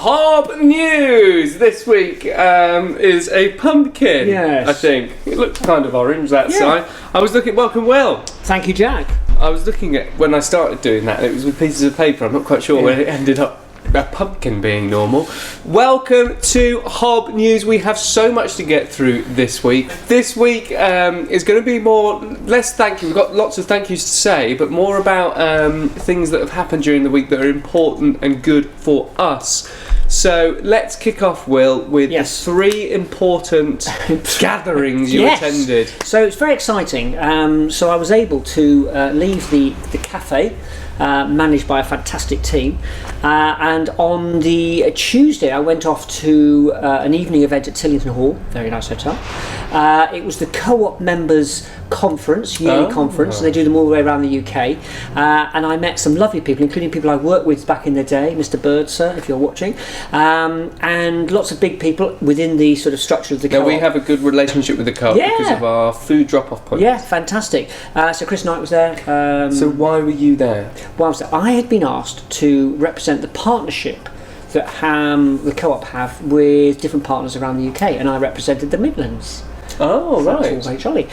HoBNews this week is a pumpkin. Yes. I think it looks kind of orange that side. I was looking. Welcome, Will. Thank you, Jack. I was looking at when I started doing that. It was with pieces of paper. I'm not quite sure where it ended up. A pumpkin being normal. Welcome to HoBNews. We have so much to get through this week. This week is going to be less thank you. We've got lots of thank yous to say, but more about things that have happened during the week that are important and good for us. So let's kick off, Will, with the three important gatherings you attended. So it's very exciting. So I was able to leave the cafe, managed by a fantastic team, and on the Tuesday I went off to an evening event at Tillington Hall, very nice hotel. It was the Co-op Members Conference, yearly conference, and they do them all the way around the UK, and I met some lovely people, including people I worked with back in the day, Mr. Bird, sir, if you're watching, and lots of big people within the sort of structure of the Co-op. Now we have a good relationship with the Co-op because of our food drop-off points. Yeah, fantastic. So Chris Knight was there. So why were you there? Well, I had been asked to represent the partnership that the Co-op have with different partners around the UK, and I represented the Midlands. Oh, right. That was all very jolly.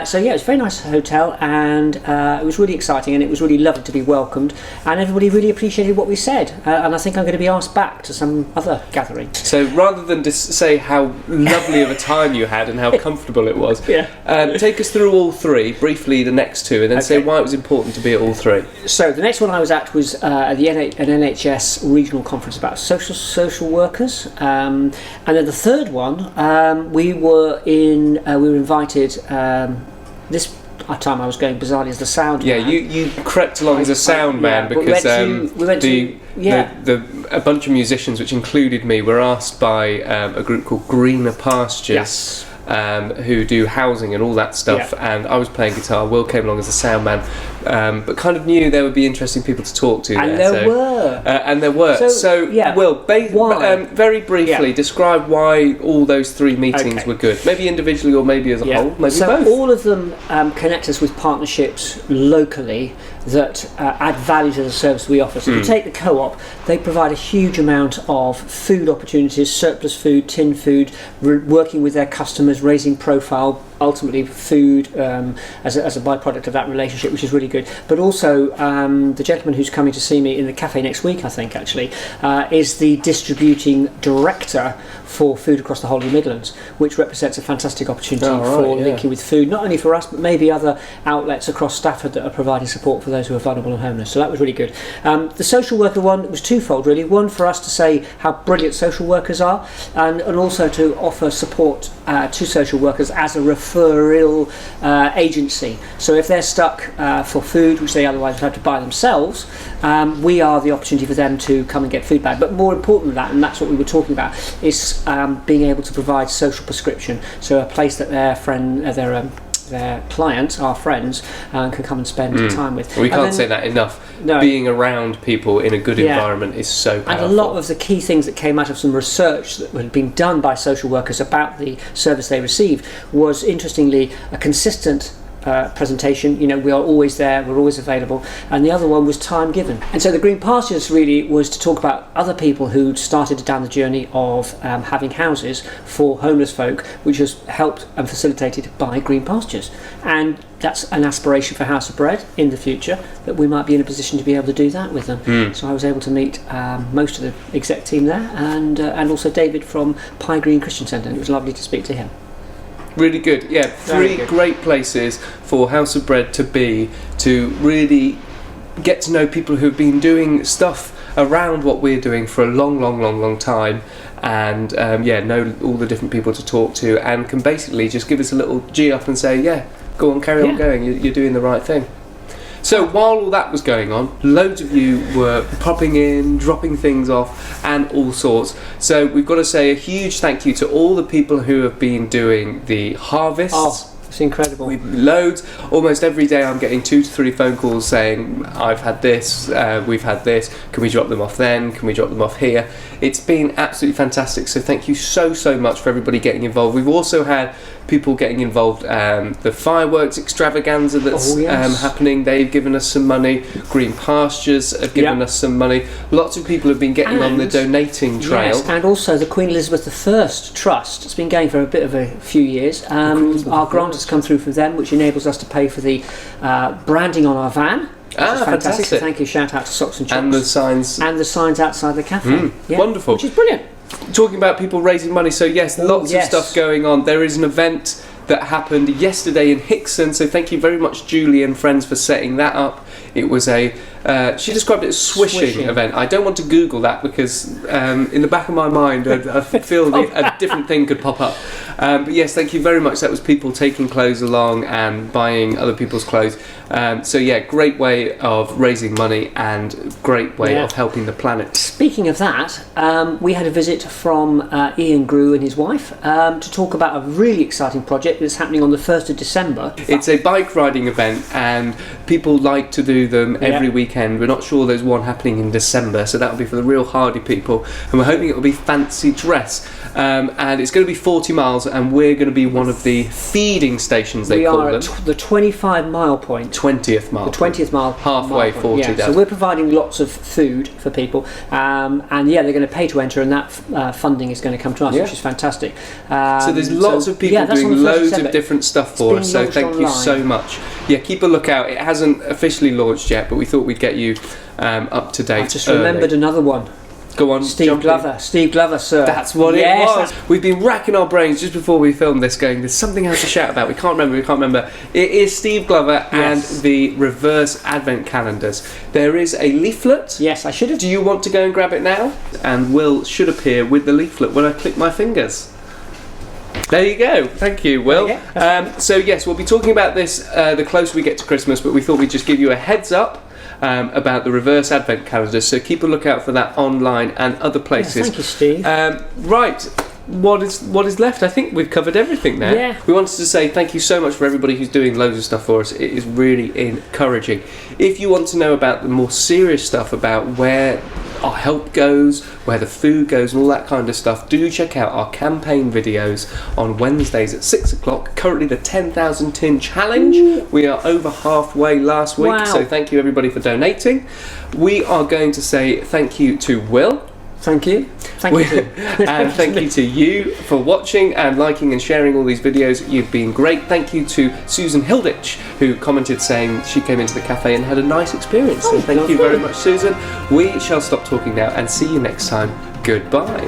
So yeah, it was a very nice hotel, and it was really exciting, and it was really lovely to be welcomed, and everybody really appreciated what we said, and I think I'm going to be asked back to some other gathering. So rather than just say how lovely of a time you had and how comfortable it was, take us through all three, briefly the next two, and then say why it was important to be at all three. So the next one I was at was at an NHS regional conference about social workers, and then the third one we were invited. This time I was going bizarrely as the sound man. You crept along as a sound man because a bunch of musicians, which included me, were asked by a group called Greener Pastures. Who do housing and all that stuff, and I was playing guitar. Will came along as a sound man, but kind of knew there would be interesting people to talk to. And there were. So Will, very briefly describe why all those three meetings were good. Maybe individually or maybe as a whole. Maybe both. All of them connect us with partnerships locally that add value to the service we offer. So if you take the Co-op, they provide a huge amount of food opportunities, surplus food, tin food, working with their customers, raising profile, ultimately food as a byproduct of that relationship, which is really good. But also the gentleman who's coming to see me in the cafe next week, I think actually, is the distributing director for food across the whole of the Midlands, which represents a fantastic opportunity for linking with food, not only for us but maybe other outlets across Stafford that are providing support for those who are vulnerable and homeless. So that was really good. The social worker one was twofold really. One, for us to say how brilliant social workers are, and also to offer support to social workers as a referral agency. So if they're stuck for food, which they otherwise would have to buy themselves, we are the opportunity for them to come and get food back. But more important than that, and that's what we were talking about, is being able to provide social prescription. So a place that their clients, our friends, can come and spend time with. We can't say that enough. No. Being around people in a good environment is so powerful. And a lot of the key things that came out of some research that had been done by social workers about the service they received was, interestingly, a consistent presentation. We are always there, we're always available, and the other one was time given. And so the Green Pastures really was to talk about other people who'd started down the journey of having houses for homeless folk, which was helped and facilitated by Green Pastures. And that's an aspiration for House of Bread in the future, that we might be in a position to be able to do that with them. So I was able to meet most of the exec team there, and also David from Pie Green Christian Centre, and it was lovely to speak to him. Really good, three great places for House of Bread to be, to really get to know people who've been doing stuff around what we're doing for a long time, and know all the different people to talk to, and can basically just give us a little G up and say, go on, carry on going, you're doing the right thing. So while all that was going on, loads of you were popping in, dropping things off, and all sorts. So we've got to say a huge thank you to all the people who have been doing the harvests. Oh, it's incredible. Loads. Almost every day I'm getting 2 to 3 phone calls saying, I've had this, we've had this, can we drop them off then, can we drop them off here? It's been absolutely fantastic, so thank you so much for everybody getting involved. We've also had people getting involved. The fireworks extravaganza that's happening, they've given us some money. Green Pastures have given us some money. Lots of people have been getting on the donating trail. Yes, and also the Queen Elizabeth I Trust. It's been going for a bit of a few years. Our grant has come through for them, which enables us to pay for the branding on our van. Fantastic. So thank you. Shout out to Socks and Chocks. And the signs outside the cafe. Wonderful. Which is brilliant. Talking about people raising money, so lots of stuff going on. There is an event that happened yesterday in Hickson, so thank you very much, Julie and friends, for setting that up. It was a she described it as swishing event. I don't want to Google that because in the back of my mind I feel a different thing could pop up. But yes, thank you very much. That was people taking clothes along and buying other people's clothes. Great way of raising money and great way of helping the planet. Speaking of that, we had a visit from Ian Grew and his wife to talk about a really exciting project that's happening on the 1st of December. It's a bike riding event and people like to do them every weekend. We're not sure there's one happening in December, so that'll be for the real hardy people, and we're hoping it'll be fancy dress. And it's going to be 40 miles, and we're going to be one of the feeding stations, they call them. We are at the 25-mile point. 20th mile. The 20th mile. Halfway, 40 down. So we're providing lots of food for people, and they're going to pay to enter, and that funding is going to come to us, which is fantastic. So there's lots of people doing loads of different stuff for us, so thank you so much. Yeah, keep a look out. It hasn't officially launched yet, but we thought we'd get you up to date. I just remembered another one. Go on, Steve Glover, sir. That's what it was. We've been racking our brains just before we filmed this, going, there's something else to shout about. We can't remember. It is Steve Glover and the reverse advent calendars. There is a leaflet. Yes, I should have. Do you want to go and grab it now? And Will should appear with the leaflet when I click my fingers. There you go. Thank you, Will. So yes, we'll be talking about this the closer we get to Christmas, but we thought we'd just give you a heads up about the reverse advent calendar, so keep a lookout for that online and other places. Thank you, Steve. Right, what is left? I think we've covered everything there. Yeah. We wanted to say thank you so much for everybody who's doing loads of stuff for us. It is really encouraging. If you want to know about the more serious stuff, about where our help goes, where the food goes and all that kind of stuff, do check out our campaign videos on Wednesdays at 6 o'clock. Currently the 10,000 tin challenge. Ooh. We are over halfway last week, so thank you everybody for donating. We are going to say thank you to Will. Thank you. And thank you to you for watching and liking and sharing all these videos. You've been great. Thank you to Susan Hilditch, who commented saying she came into the cafe and had a nice experience. So thank you very much, Susan. We shall stop talking now and see you next time. Goodbye.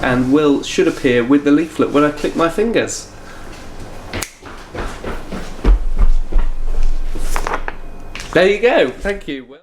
And Will should appear with the leaflet when I click my fingers. There you go. Thank you, Will.